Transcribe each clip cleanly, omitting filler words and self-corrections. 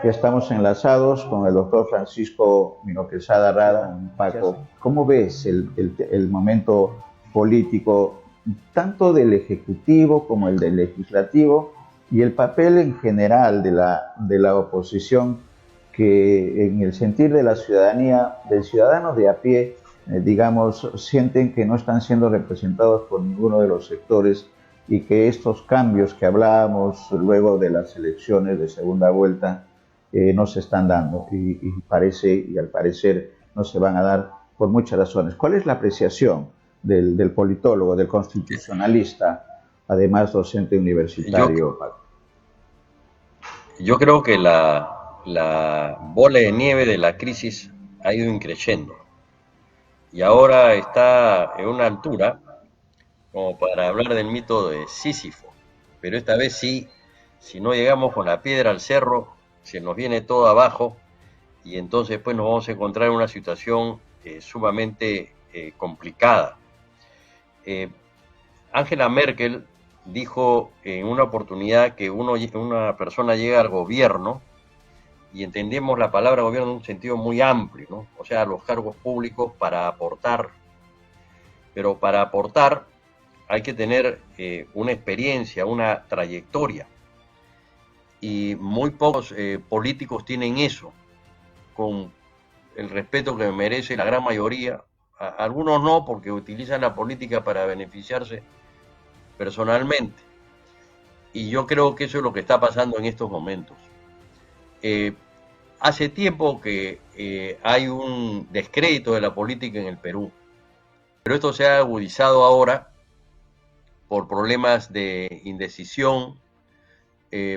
Ya estamos enlazados con el doctor Francisco Mino Quesada Rada. Paco, ¿cómo ves el momento político, tanto del Ejecutivo como el del Legislativo, y el papel en general de la oposición, que en el sentir de la ciudadanía, del ciudadano de a pie, digamos, sienten que no están siendo representados por ninguno de los sectores y que estos cambios que hablábamos luego de las elecciones de segunda vuelta no se están dando y al parecer no se van a dar por muchas razones? ¿Cuál es la apreciación del politólogo, del constitucionalista, además docente Yo, universitario, Paco? yo creo que la bola de nieve de la crisis ha ido increciendo y ahora está en una altura como para hablar del mito de Sísifo. Pero esta vez sí, si no llegamos con la piedra al cerro, se nos viene todo abajo y entonces pues nos vamos a encontrar en una situación sumamente complicada. Eh, Angela Merkel dijo en una oportunidad que una persona llega al gobierno y entendemos la palabra gobierno en un sentido muy amplio, ¿no? O sea, los cargos públicos para aportar, pero para aportar hay que tener una experiencia, una trayectoria, y muy pocos políticos tienen eso, con el respeto que merece la gran mayoría. Algunos no, porque utilizan la política para beneficiarse personalmente, y yo creo que eso es lo que está pasando en estos momentos. Eh, Hace tiempo que hay un descrédito de la política en el Perú, pero esto se ha agudizado ahora por problemas de indecisión,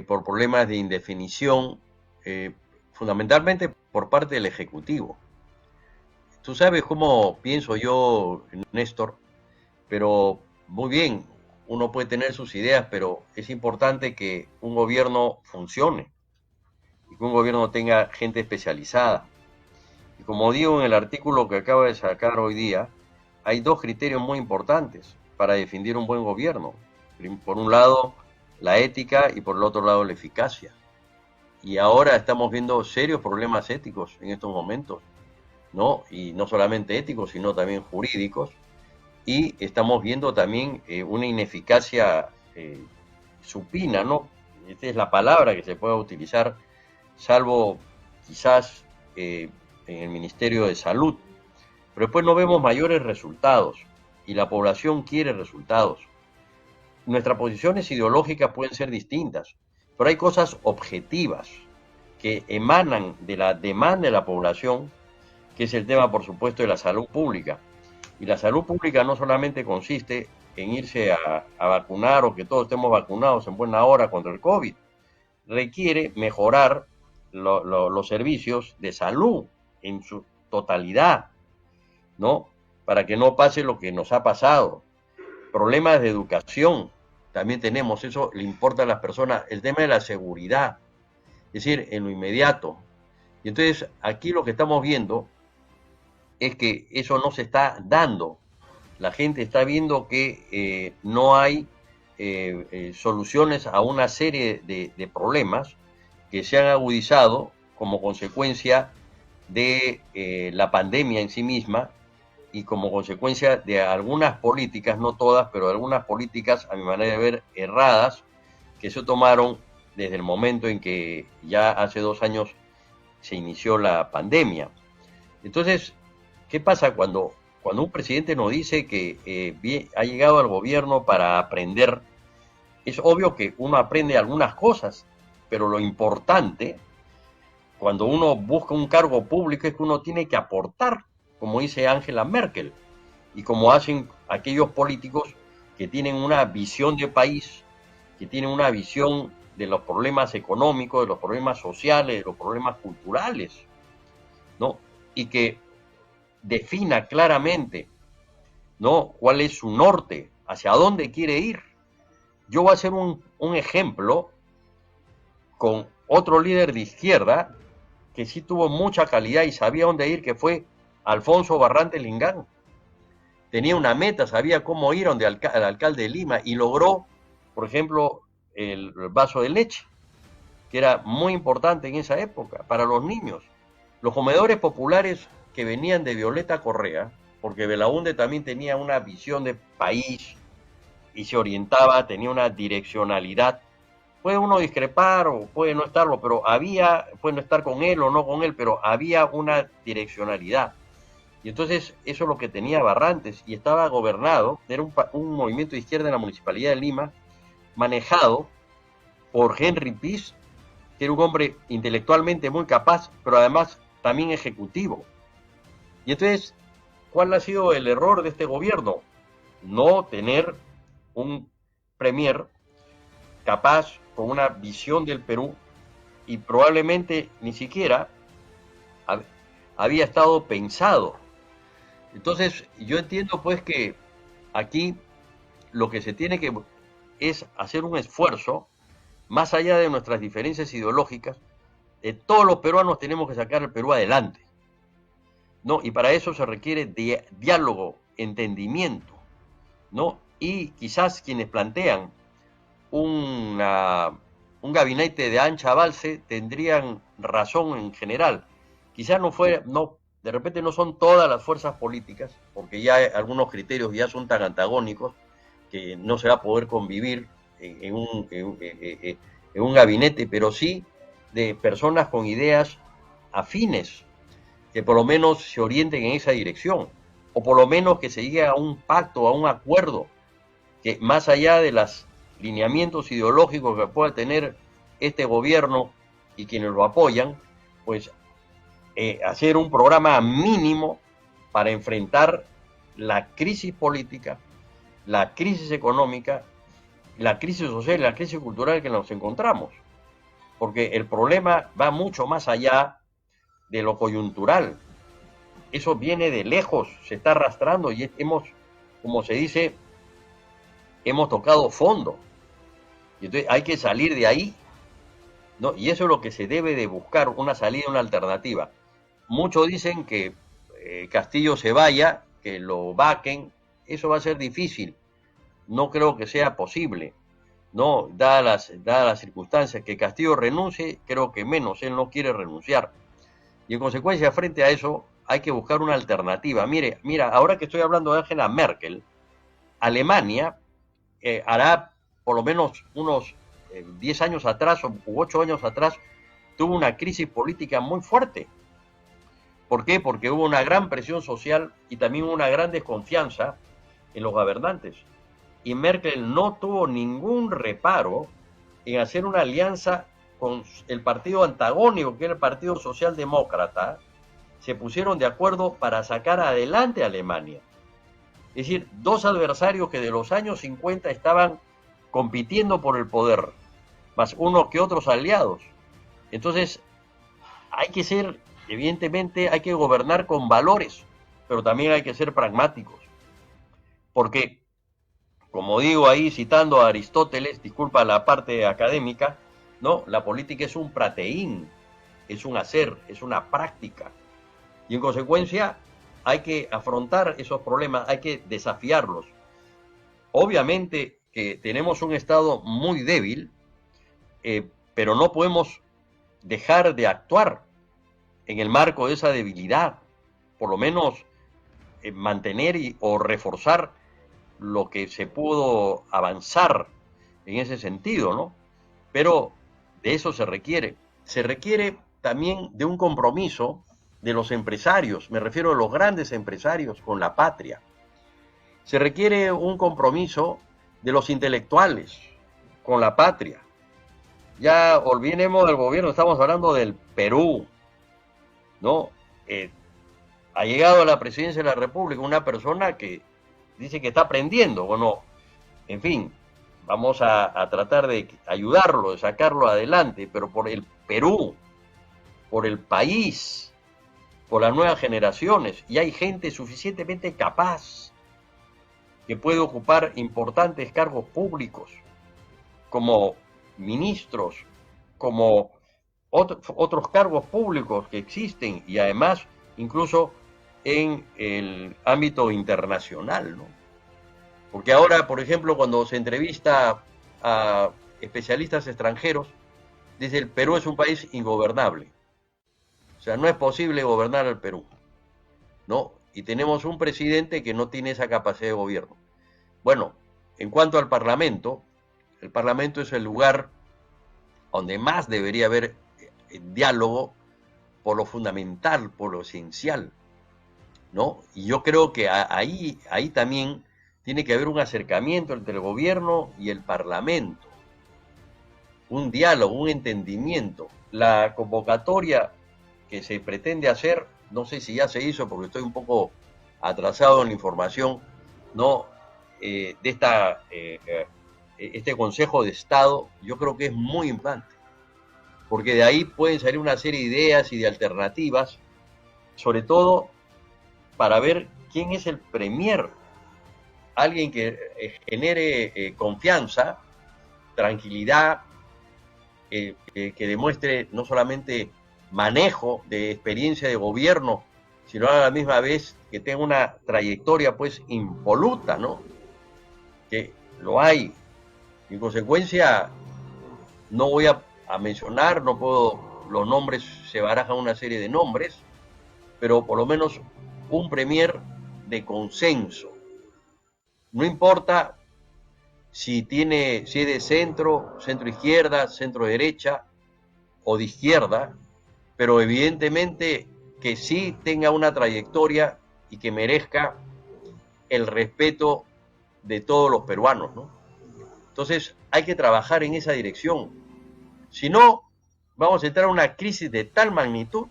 por problemas de indefinición, eh, fundamentalmente por parte del Ejecutivo. Tú sabes cómo pienso yo, Néstor, pero muy bien, uno puede tener sus ideas, pero es importante que un gobierno funcione y que un gobierno tenga gente especializada. Y como digo en el artículo que acaba de sacar hoy día, hay dos criterios muy importantes para definir un buen gobierno. Por un lado, la ética y por el otro lado, la eficacia. Y ahora estamos viendo serios problemas éticos en estos momentos, ¿no? Y no solamente éticos, sino también jurídicos. Y estamos viendo también una ineficacia supina, ¿no? Esta es la palabra que se puede utilizar, salvo quizás en el Ministerio de Salud. Pero después no vemos mayores resultados y la población quiere resultados. Nuestras posiciones ideológicas pueden ser distintas, pero hay cosas objetivas que emanan de la demanda de la población, que es el tema, por supuesto, de la salud pública. Y la salud pública no solamente consiste en irse a vacunar o que todos estemos vacunados en buena hora contra el COVID, requiere mejorar los servicios de salud en su totalidad, ¿no? Para que no pase lo que nos ha pasado. Problemas de educación, también tenemos, eso le importa a las personas, el tema de la seguridad, es decir, en lo inmediato. Y entonces aquí lo que estamos viendo es que eso no se está dando. La gente está viendo que no hay soluciones a una serie de problemas que se han agudizado como consecuencia de la pandemia en sí misma y como consecuencia de algunas políticas, no todas, pero algunas políticas, a mi manera de ver, erradas, que se tomaron desde el momento en que ya hace 2 años se inició la pandemia. Entonces, ¿qué pasa cuando un presidente nos dice que ha llegado al gobierno para aprender? Es obvio que uno aprende algunas cosas, pero lo importante cuando uno busca un cargo público es que uno tiene que aportar, como dice Angela Merkel, y como hacen aquellos políticos que tienen una visión de país, que tienen una visión de los problemas económicos, de los problemas sociales, de los problemas culturales, ¿no? Y que defina claramente, ¿no? Cuál es su norte, hacia dónde quiere ir. Yo voy a hacer un ejemplo con otro líder de izquierda que sí tuvo mucha calidad y sabía dónde ir, que fue Alfonso Barrantes Lingán. Tenía una meta, sabía cómo ir donde al alcalde de Lima y logró, por ejemplo, el vaso de leche. que era muy importante en esa época para los niños. Los comedores populares que venían de Violeta Correa, porque Belaúnde también tenía una visión de país y se orientaba, tenía una direccionalidad. Puede uno discrepar o puede no estarlo, pero puede no estar con él o no con él, pero había una direccionalidad. Y entonces eso es lo que tenía Barrantes, y estaba gobernado, era un movimiento de izquierda en la Municipalidad de Lima, manejado por Henry Piz, que era un hombre intelectualmente muy capaz, pero además también ejecutivo. Y entonces, ¿cuál ha sido el error de este gobierno? No tener un premier capaz, con una visión del Perú, y probablemente ni siquiera había estado pensado. Entonces, yo entiendo pues que aquí lo que se tiene que es hacer un esfuerzo, más allá de nuestras diferencias ideológicas, todos los peruanos tenemos que sacar el Perú adelante, ¿no? Y para eso se requiere diálogo, entendimiento, ¿no? Y quizás quienes plantean un gabinete de ancha balse tendrían razón en general. Quizás de repente no son todas las fuerzas políticas, porque ya algunos criterios ya son tan antagónicos que no se va a poder convivir en un gabinete, pero sí de personas con ideas afines, que por lo menos se orienten en esa dirección, o por lo menos que se llegue a un pacto, a un acuerdo, que más allá de los lineamientos ideológicos que pueda tener este gobierno y quienes lo apoyan, pues hacer un programa mínimo para enfrentar la crisis política, la crisis económica, la crisis social y la crisis cultural que nos encontramos. Porque el problema va mucho más allá de lo coyuntural. Eso viene de lejos, se está arrastrando y como se dice, hemos tocado fondo. Y entonces hay que salir de ahí, ¿no? Y eso es lo que se debe de buscar, una salida, una alternativa. Muchos dicen que Castillo se vaya, que lo vaquen. Eso va a ser difícil. No creo que sea posible, ¿no? Dadas las circunstancias. Que Castillo renuncie, creo que menos. Él no quiere renunciar. Y en consecuencia, frente a eso, hay que buscar una alternativa. Mira, ahora que estoy hablando de Angela Merkel, Alemania hará por lo menos unos 10 años atrás o 8 años atrás, tuvo una crisis política muy fuerte. ¿Por qué? Porque hubo una gran presión social y también una gran desconfianza en los gobernantes. Y Merkel no tuvo ningún reparo en hacer una alianza con el partido antagónico, que era el Partido Socialdemócrata. Se pusieron de acuerdo para sacar adelante a Alemania. Es decir, dos adversarios que de los años 50 estaban compitiendo por el poder, más unos que otros aliados. Entonces, evidentemente hay que gobernar con valores, pero también hay que ser pragmáticos. Porque, como digo ahí citando a Aristóteles, disculpa la parte académica, ¿no? La política es un prateín, es un hacer, es una práctica. Y en consecuencia hay que afrontar esos problemas, hay que desafiarlos. Obviamente que tenemos un Estado muy débil, pero no podemos dejar de actuar en el marco de esa debilidad, por lo menos mantener o reforzar lo que se pudo avanzar en ese sentido, ¿no? Pero de eso se requiere también de un compromiso de los empresarios, me refiero a los grandes empresarios con la patria. Se requiere un compromiso de los intelectuales con la patria. Ya olvidemos del gobierno, estamos hablando del Perú, ¿no? Ha llegado a la presidencia de la República una persona que dice que está aprendiendo. Bueno, en fin, vamos a tratar de ayudarlo, de sacarlo adelante, pero por el Perú, por el país, por las nuevas generaciones, y hay gente suficientemente capaz que puede ocupar importantes cargos públicos, como ministros, como otros cargos públicos que existen, y además incluso en el ámbito internacional, ¿no? Porque ahora, por ejemplo, cuando se entrevista a especialistas extranjeros, dice el Perú es un país ingobernable. O sea, no es posible gobernar al Perú, ¿no? Y tenemos un presidente que no tiene esa capacidad de gobierno. Bueno, en cuanto al Parlamento, el Parlamento es el lugar donde más debería haber diálogo por lo fundamental, por lo esencial, ¿no? Y yo creo que ahí también tiene que haber un acercamiento entre el gobierno y el Parlamento, un diálogo, un entendimiento. La convocatoria que se pretende hacer, no sé si ya se hizo porque estoy un poco atrasado en la información, ¿no? De este Consejo de Estado, yo creo que es muy importante, porque de ahí pueden salir una serie de ideas y de alternativas, sobre todo para ver quién es el premier, alguien que genere confianza, tranquilidad, que demuestre no solamente manejo de experiencia de gobierno, sino a la misma vez que tenga una trayectoria pues impoluta, ¿no? Que lo hay. En consecuencia, no voy a mencionar, no puedo, los nombres, se barajan una serie de nombres, pero por lo menos un premier de consenso. No importa si es de centro, centro izquierda, centro derecha o de izquierda, pero evidentemente que sí tenga una trayectoria y que merezca el respeto de todos los peruanos, ¿no? Entonces hay que trabajar en esa dirección. Si no, vamos a entrar a una crisis de tal magnitud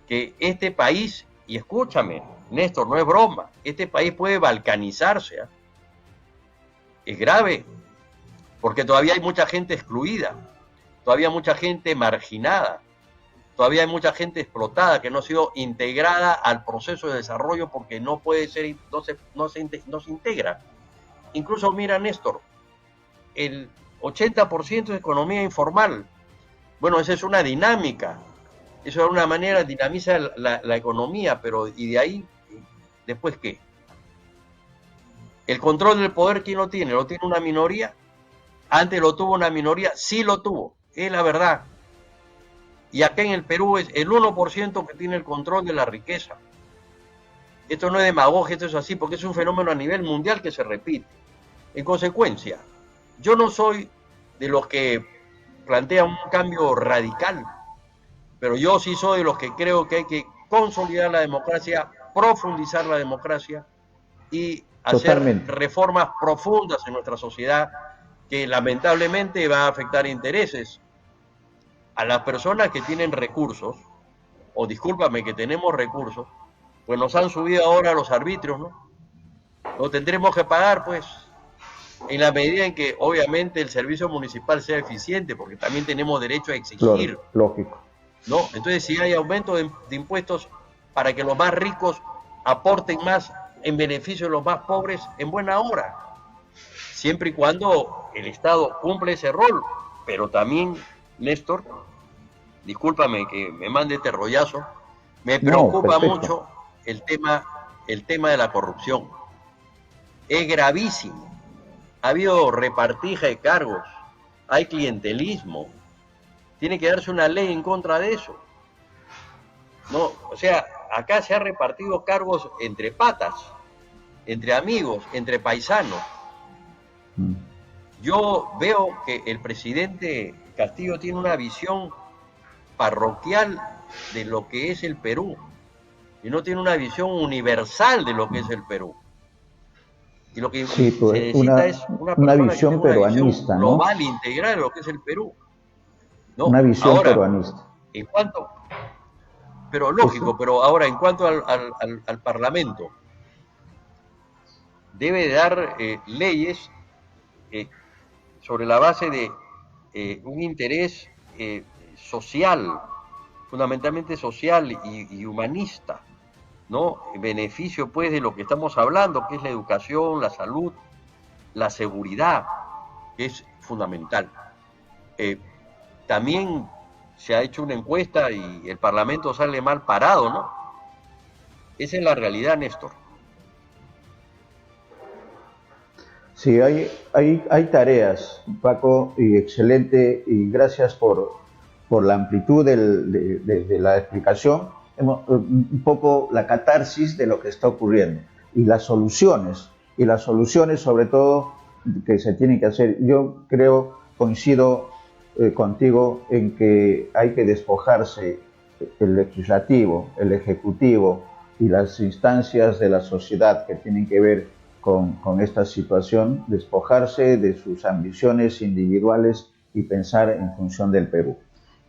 que este país, y escúchame, Néstor, no es broma, este país puede balcanizarse, ¿eh? Es grave, porque todavía hay mucha gente excluida, todavía hay mucha gente marginada, todavía hay mucha gente explotada que no ha sido integrada al proceso de desarrollo porque no puede ser, no se integra. Incluso mira, Néstor, el 80% es economía informal. Bueno, esa es una dinámica, eso de alguna manera dinamiza la economía, pero ¿y de ahí después qué? El control del poder, ¿quién lo tiene? ¿Lo tiene una minoría? Antes lo tuvo una minoría, sí lo tuvo, es la verdad. Y acá en el Perú es el 1% que tiene el control de la riqueza. Esto no es demagogia, esto es así, porque es un fenómeno a nivel mundial que se repite. En consecuencia, yo no soy de los que plantean un cambio radical, pero yo sí soy de los que creo que hay que consolidar la democracia, profundizar la democracia y hacer Totalmente. reformas profundas en nuestra sociedad que lamentablemente va a afectar intereses a las personas que tienen recursos, o discúlpame, que tenemos recursos, pues nos han subido ahora los arbitrios, ¿no? Lo tendremos que pagar, pues, en la medida en que obviamente el servicio municipal sea eficiente, porque también tenemos derecho a exigir. Lógico. ¿No? Entonces, si hay aumento de impuestos para que los más ricos aporten más en beneficio de los más pobres, en buena hora, siempre y cuando el Estado cumple ese rol. Pero también, Néstor, discúlpame que me mande este rollazo, me preocupa mucho el tema de la corrupción. Es gravísimo. Ha habido repartija de cargos, hay clientelismo. Tiene que darse una ley en contra de eso. No, o sea, acá se han repartido cargos entre patas, entre amigos, entre paisanos. Yo veo que el presidente Castillo tiene una visión parroquial de lo que es el Perú y no tiene una visión universal de lo que es el Perú. Y lo que sí, pues, se necesita es una visión peruanista, ¿no? Global, integral de lo que es el Perú. ¿No? Una visión ahora, peruanista. En cuanto, pero lógico, ¿sí? Pero ahora en cuanto al Parlamento, debe dar leyes sobre la base de un interés social, fundamentalmente social y humanista, ¿no? En beneficio pues de lo que estamos hablando, que es la educación, la salud, la seguridad, que es fundamental. También se ha hecho una encuesta y el Parlamento sale mal parado, ¿no? Esa es la realidad, Néstor. Sí, hay tareas, Paco, y excelente, y gracias por la amplitud de la explicación, un poco la catarsis de lo que está ocurriendo y las soluciones sobre todo que se tienen que hacer. Yo creo, coincido contigo en que hay que despojarse el legislativo, el ejecutivo y las instancias de la sociedad que tienen que ver con esta situación, despojarse de sus ambiciones individuales y pensar en función del Perú,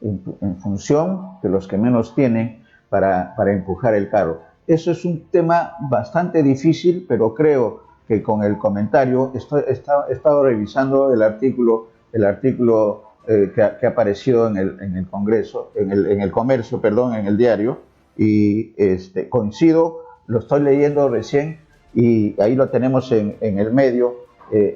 en función de los que menos tienen para empujar el carro. Eso es un tema bastante difícil, pero creo que con el comentario, he estado revisando el artículo que ha aparecido en el Congreso, en el Comercio, perdón, en el diario, y coincido, lo estoy leyendo recién, y ahí lo tenemos en el medio,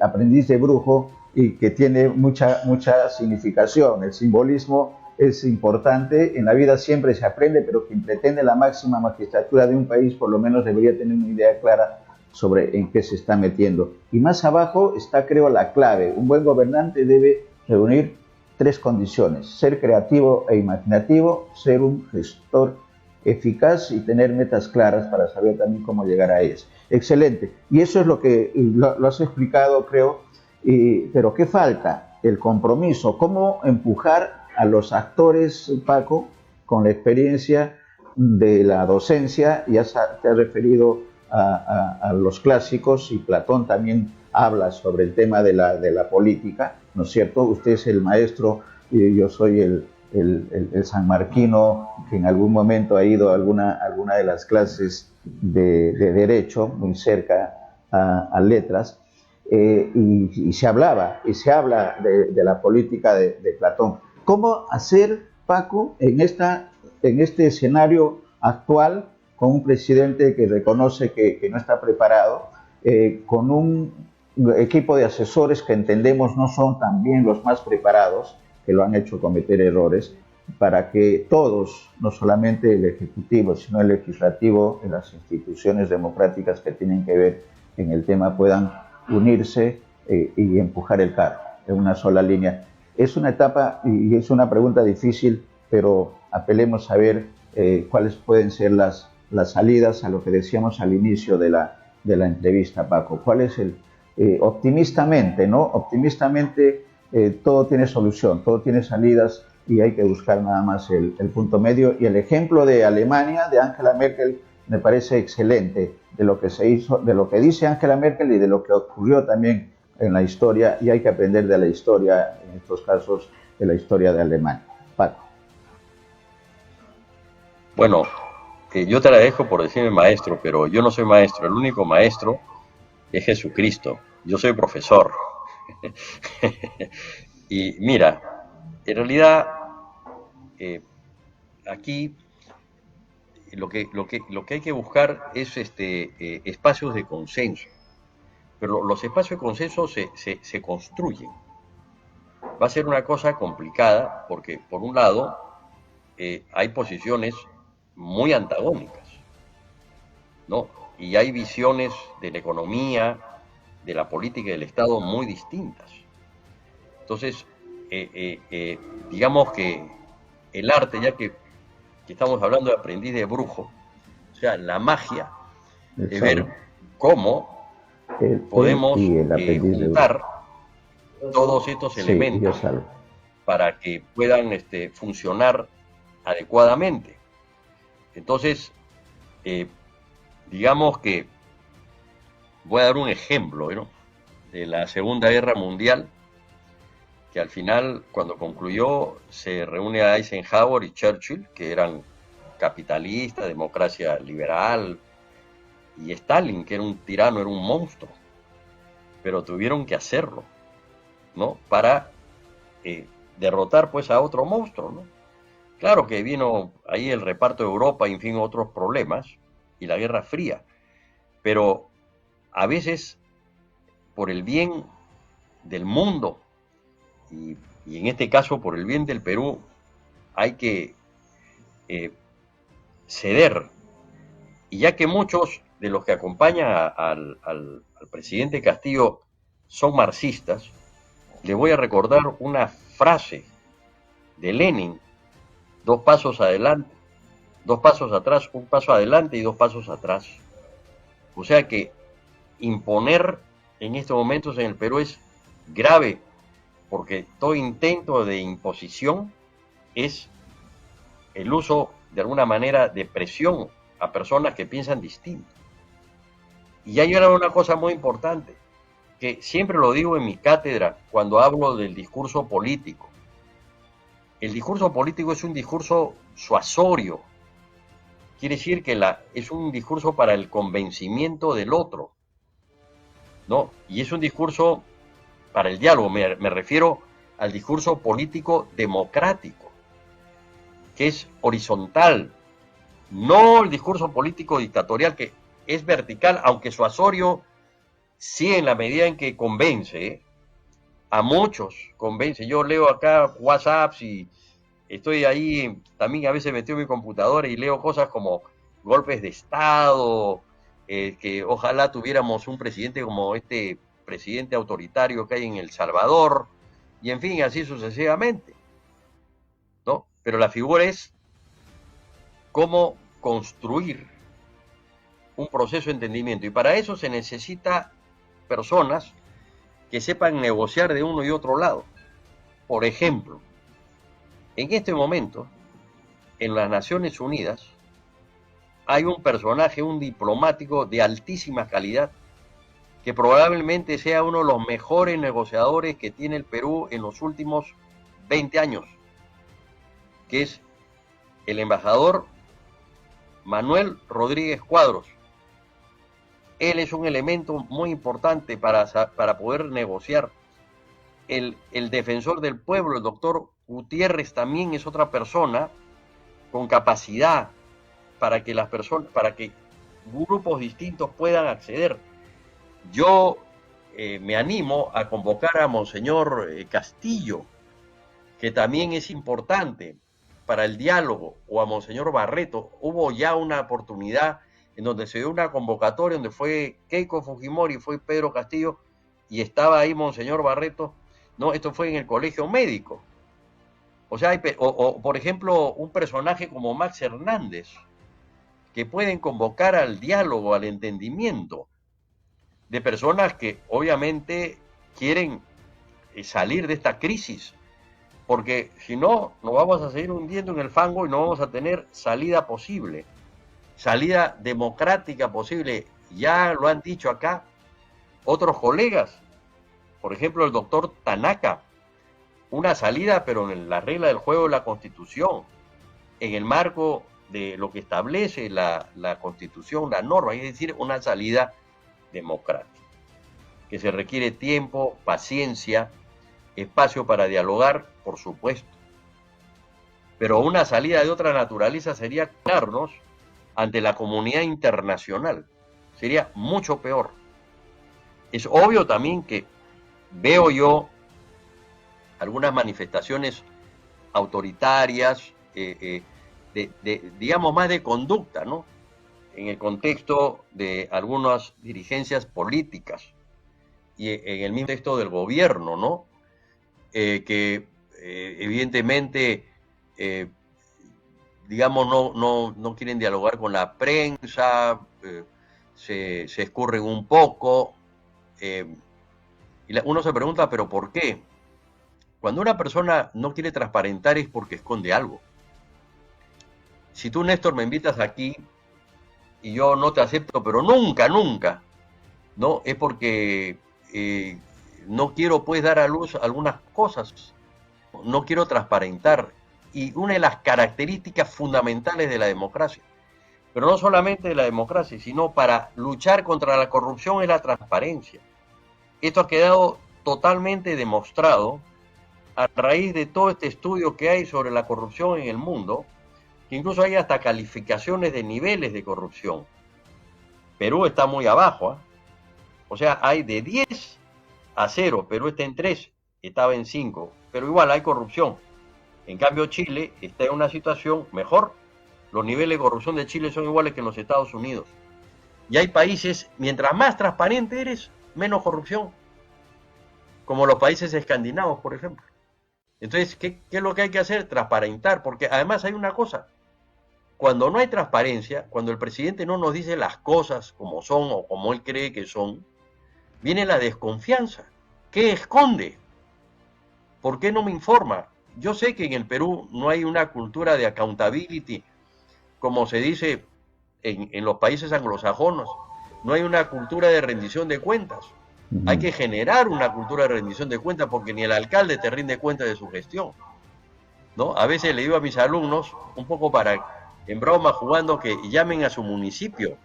Aprendiz de Brujo, y que tiene mucha significación. El simbolismo es importante, en la vida siempre se aprende, pero quien pretende la máxima magistratura de un país por lo menos debería tener una idea clara sobre en qué se está metiendo. Y más abajo está, creo, la clave. Un buen gobernante debe reunir tres condiciones: ser creativo e imaginativo, ser un gestor eficaz y tener metas claras para saber también cómo llegar a ellas. Excelente. Y eso es lo que lo has explicado, creo. Pero ¿qué falta? El compromiso. ¿Cómo empujar a los actores, Paco, con la experiencia de la docencia? Ya te has referido a los clásicos, y Platón también habla sobre el tema de la política, ¿no es cierto? Usted es el maestro, y yo soy el sanmarquino que en algún momento ha ido a alguna de las clases de Derecho, muy cerca a Letras, y se habla de la política de Platón. ¿Cómo hacer, Paco, en este escenario actual, con un presidente que reconoce que no está preparado, con un equipo de asesores que entendemos no son también los más preparados, que lo han hecho cometer errores, para que todos, no solamente el Ejecutivo, sino el Legislativo, en las instituciones democráticas que tienen que ver en el tema, puedan unirse y empujar el carro en una sola línea? Es una etapa y es una pregunta difícil, pero apelemos a ver cuáles pueden ser las salidas a lo que decíamos al inicio de la entrevista, Paco. ¿Cuál es optimistamente, ¿no? Optimistamente, todo tiene solución, todo tiene salidas, y hay que buscar nada más el punto medio. Y el ejemplo de Alemania, de Angela Merkel, me parece excelente, de lo que se hizo, de lo que dice Angela Merkel y de lo que ocurrió también en la historia, y hay que aprender de la historia, en estos casos, de la historia de Alemania. Paco. Bueno, yo te agradezco por decirme maestro, pero yo no soy maestro. El único maestro es Jesucristo. Yo soy profesor. Y mira, en realidad aquí lo que hay que buscar es espacios de consenso. Pero los espacios de consenso se construyen. Va a ser una cosa complicada porque, por un lado, hay posiciones muy antagónicas, ¿no? Y hay visiones de la economía, de la política y del Estado muy distintas. Entonces, digamos que el arte, ya que estamos hablando de aprendiz de brujo, o sea, la magia de ver cómo podemos juntar todos estos elementos para que puedan funcionar adecuadamente. Entonces, digamos que voy a dar un ejemplo, ¿no?, de la Segunda Guerra Mundial, que al final, cuando concluyó, se reúne a Eisenhower y Churchill, que eran capitalistas, democracia liberal, y Stalin, que era un tirano, era un monstruo, pero tuvieron que hacerlo, ¿no?, para derrotar pues a otro monstruo, ¿no? Claro que vino ahí el reparto de Europa, y en fin, otros problemas, y la Guerra Fría, pero a veces, por el bien del mundo, y en este caso por el bien del Perú, hay que ceder. Y ya que muchos de los que acompañan al presidente Castillo son marxistas, les voy a recordar una frase de Lenin: dos pasos adelante, dos pasos atrás, un paso adelante y dos pasos atrás. O sea que imponer en estos momentos en el Perú es grave, porque todo intento de imposición es el uso de alguna manera de presión a personas que piensan distinto. Y hay una cosa muy importante, que siempre lo digo en mi cátedra cuando hablo del discurso político. El discurso político es un discurso suasorio, quiere decir que es un discurso para el convencimiento del otro, ¿no? Y es un discurso para el diálogo, me refiero al discurso político democrático, que es horizontal, no el discurso político dictatorial que es vertical, aunque suasorio sí en la medida en que convence, a muchos convence. Yo leo acá WhatsApps y estoy ahí también a veces metido en mi computadora y leo cosas como golpes de Estado, que ojalá tuviéramos un presidente como este presidente autoritario que hay en El Salvador, y en fin, así sucesivamente, ¿no? Pero la figura es cómo construir un proceso de entendimiento, y para eso se necesita personas que sepan negociar de uno y otro lado. Por ejemplo, en este momento, en las Naciones Unidas, hay un personaje, un diplomático de altísima calidad, que probablemente sea uno de los mejores negociadores que tiene el Perú en los últimos 20 años, que es el embajador Manuel Rodríguez Cuadros. Él es un elemento muy importante para poder negociar. El defensor del pueblo, el doctor Gutiérrez, también es otra persona con capacidad para que las personas, para que grupos distintos puedan acceder. Yo me animo a convocar a Monseñor Castillo, que también es importante para el diálogo, o a Monseñor Barreto. Hubo ya una oportunidad en donde se dio una convocatoria donde fue Keiko Fujimori, fue Pedro Castillo, y estaba ahí Monseñor Barreto. No, esto fue en el colegio médico. O sea, por ejemplo, un personaje como Max Hernández, que pueden convocar al diálogo, al entendimiento, de personas que obviamente quieren salir de esta crisis, porque si no, nos vamos a seguir hundiendo en el fango y no vamos a tener salida posible, salida democrática posible. Ya lo han dicho acá otros colegas, por ejemplo el doctor Tanaka, una salida pero en la regla del juego de la Constitución, en el marco de lo que establece la Constitución, la norma, es decir, una salida democrática, que se requiere tiempo, paciencia, espacio para dialogar, por supuesto. Pero una salida de otra naturaleza sería quedarnos ante la comunidad internacional. Sería mucho peor. Es obvio también que veo yo algunas manifestaciones autoritarias, digamos más de conducta, ¿no? En el contexto de algunas dirigencias políticas y en el mismo contexto del gobierno, ¿no? Que evidentemente, digamos, no quieren dialogar con la prensa, se escurren un poco, y uno se pregunta, ¿pero por qué? Cuando una persona no quiere transparentar es porque esconde algo. Si tú, Néstor, me invitas aquí y yo no te acepto, pero nunca, nunca, ¿no? Es porque no quiero pues dar a luz algunas cosas, no quiero transparentar. Y una de las características fundamentales de la democracia, pero no solamente de la democracia, sino para luchar contra la corrupción, es la transparencia. Esto ha quedado totalmente demostrado a raíz de todo este estudio que hay sobre la corrupción en el mundo, que incluso hay hasta calificaciones de niveles de corrupción. Perú está muy abajo, ¿eh? O sea, hay de 10 a 0, Perú está en 3, estaba en 5, pero igual hay corrupción. En cambio, Chile está en una situación mejor. Los niveles de corrupción de Chile son iguales que en los Estados Unidos. Y hay países, mientras más transparente eres, menos corrupción. como los países escandinavos, por ejemplo. Entonces, ¿qué es lo que hay que hacer? Transparentar, porque además hay una cosa, cuando no hay transparencia, cuando el presidente no nos dice las cosas como son o como él cree que son, viene la desconfianza. ¿Qué esconde? ¿Por qué no me informa? Yo sé que en el Perú no hay una cultura de accountability, como se dice en los países anglosajonos, no hay una cultura de rendición de cuentas. Hay que generar una cultura de rendición de cuentas porque ni el alcalde te rinde cuenta de su gestión, ¿no? A veces le digo a mis alumnos, un poco en broma, jugando, que llamen a su municipio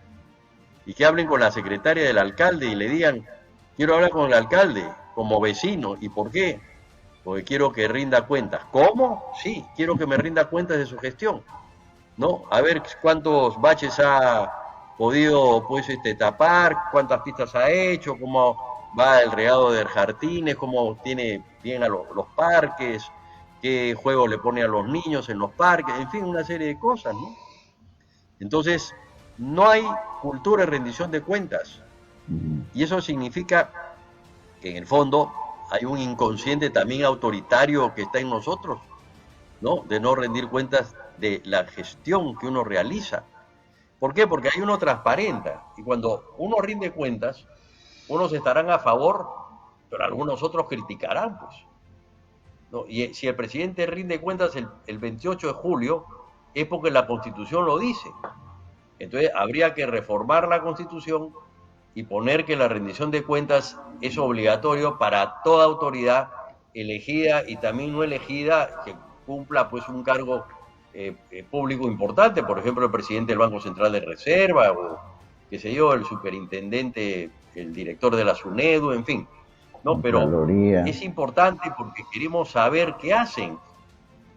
y que hablen con la secretaria del alcalde y le digan, quiero hablar con el alcalde como vecino. ¿Y por qué? Porque quiero que rinda cuentas. ¿Cómo? Sí, quiero que me rinda cuentas de su gestión, ¿no? A ver cuántos baches ha podido pues tapar, cuántas pistas ha hecho, cómo va el regado de jardines, cómo tiene bien a los parques, qué juego le pone a los niños en los parques, en fin, una serie de cosas, ¿no? Entonces, no hay cultura de rendición de cuentas. Y eso significa que en el fondo hay un inconsciente también autoritario que está en nosotros, ¿no? De no rendir cuentas de la gestión que uno realiza. ¿Por qué? Porque ahí uno transparenta. Y cuando uno rinde cuentas, unos estarán a favor, pero algunos otros criticarán, pues, ¿no? Y si el presidente rinde cuentas el 28 de julio, es porque la Constitución lo dice. Entonces habría que reformar la Constitución y poner que la rendición de cuentas es obligatorio para toda autoridad elegida y también no elegida que cumpla pues un cargo público importante, por ejemplo el presidente del Banco Central de Reserva o qué sé yo, el superintendente, el director de la SUNEDU, en fin, ¿no? Pero es importante porque queremos saber qué hacen.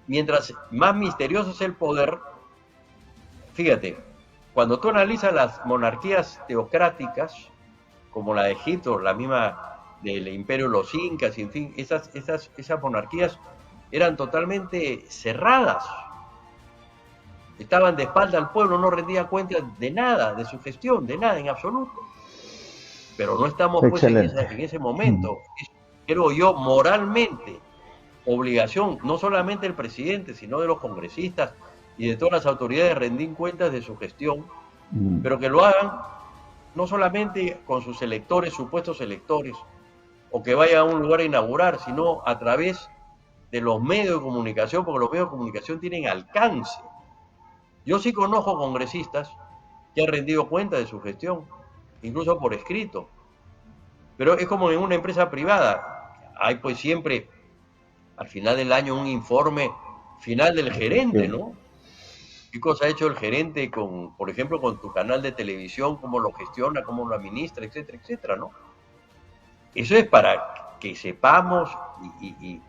Mientras más misterioso es el poder, fíjate, cuando tú analizas las monarquías teocráticas, como la de Egipto, la misma del imperio de los incas, y en fin, esas monarquías eran totalmente cerradas. Estaban de espalda al pueblo, no rendían cuenta de nada, de su gestión, de nada en absoluto. Pero no estamos pues en ese momento. Es, creo yo, moralmente, obligación, no solamente del presidente, sino de los congresistas y de todas las autoridades, rendir cuentas de su gestión, pero que lo hagan no solamente con sus electores, supuestos electores, o que vayan a un lugar a inaugurar, sino a través de los medios de comunicación, porque los medios de comunicación tienen alcance. Yo sí conozco congresistas que han rendido cuenta de su gestión, incluso por escrito, pero es como en una empresa privada, hay pues siempre al final del año un informe final del gerente, ¿no? ¿Qué cosa ha hecho el gerente con, por ejemplo, con tu canal de televisión, cómo lo gestiona, cómo lo administra, etcétera, etcétera, ¿no? Eso es para que sepamos y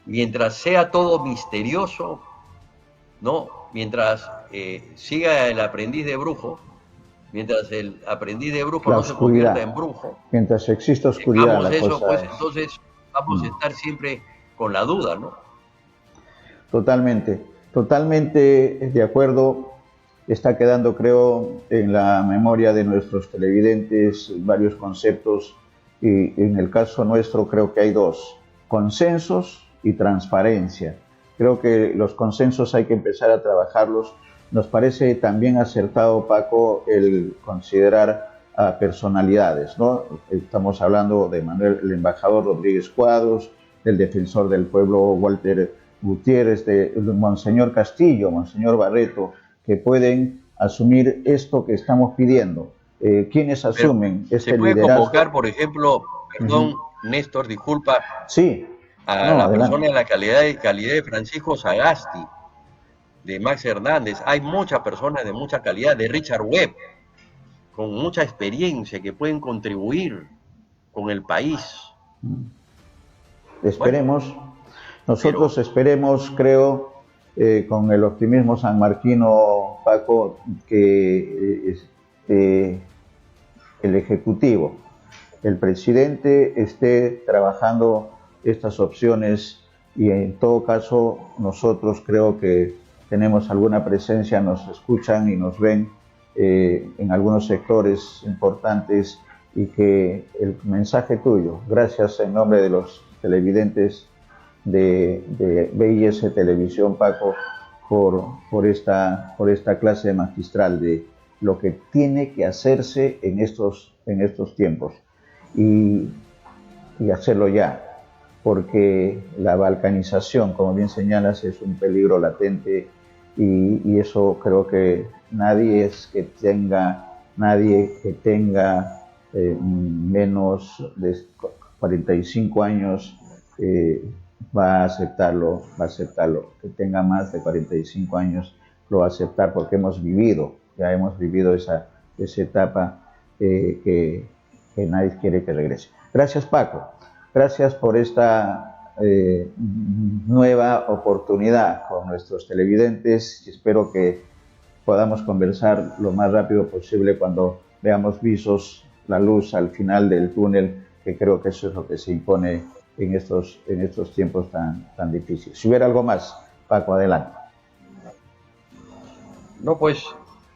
mientras sea todo misterioso, ¿no? Mientras siga el aprendiz de brujo, mientras el aprendiz de brujo no se convierta en brujo, mientras exista oscuridad, la eso, cosa pues entonces vamos a estar siempre con la duda, ¿no? Totalmente de acuerdo. Está quedando, creo, en la memoria de nuestros televidentes varios conceptos, y en el caso nuestro creo que hay dos: consensos y transparencia. Creo que los consensos hay que empezar a trabajarlos. Nos parece también acertado, Paco, el considerar a personalidades, ¿no? Estamos hablando de Manuel, el embajador Rodríguez Cuadros, del defensor del pueblo Walter Gutiérrez, de Monseñor Castillo, Monseñor Barreto, que pueden asumir esto que estamos pidiendo. ¿Quiénes asumen este liderazgo? Se puede convocar, por ejemplo, perdón, Néstor, disculpa, sí, a la persona de la calidad de Francisco Sagasti, de Max Hernández. Hay muchas personas de mucha calidad, de Richard Webb, con mucha experiencia, que pueden contribuir con el país. Esperemos, bueno, nosotros esperemos, creo, con el optimismo sanmarquino, Paco, que el Ejecutivo, el presidente, esté trabajando estas opciones, y en todo caso nosotros creo que tenemos alguna presencia, nos escuchan y nos ven en algunos sectores importantes y que el mensaje tuyo, gracias en nombre de los televidentes de BIS Televisión, Paco, por esta clase magistral de lo que tiene que hacerse en estos tiempos y hacerlo ya, porque la balcanización, como bien señalas, es un peligro latente y eso creo que nadie que tenga menos de 45 años va a aceptarlo, que tenga más de 45 años lo va a aceptar porque ya hemos vivido esa etapa que nadie quiere que regrese. Gracias, Paco. Gracias por esta nueva oportunidad con nuestros televidentes y espero que podamos conversar lo más rápido posible cuando veamos visos la luz al final del túnel, que creo que eso es lo que se impone en estos tiempos tan difíciles. Si hubiera algo más, Paco, adelante. No, pues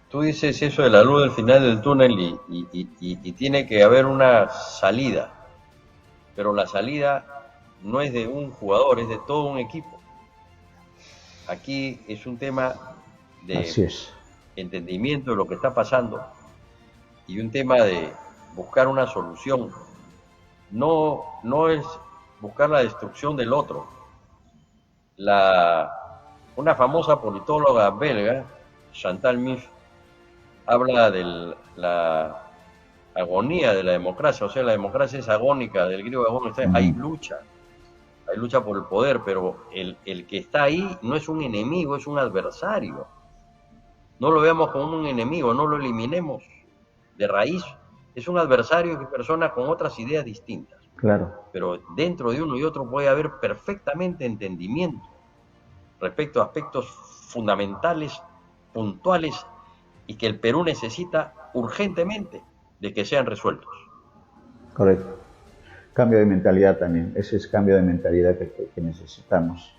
tú dices eso de la luz al final del túnel y tiene que haber una salida, pero la salida no es de un jugador, es de todo un equipo. Aquí es un tema de entendimiento de lo que está pasando y un tema de buscar una solución. No es buscar la destrucción del otro. Una famosa politóloga belga, Chantal Mouffe, habla de la agonía de la democracia, o sea, la democracia es agónica, del griego agónico, hay lucha por el poder, pero el que está ahí no es un enemigo, es un adversario. No lo veamos como un enemigo, no lo eliminemos de raíz. Es un adversario que es persona con otras ideas distintas. Claro. Pero dentro de uno y otro puede haber perfectamente entendimiento respecto a aspectos fundamentales, puntuales, y que el Perú necesita urgentemente de que sean resueltos. Correcto. Cambio de mentalidad también. Ese es cambio de mentalidad que necesitamos.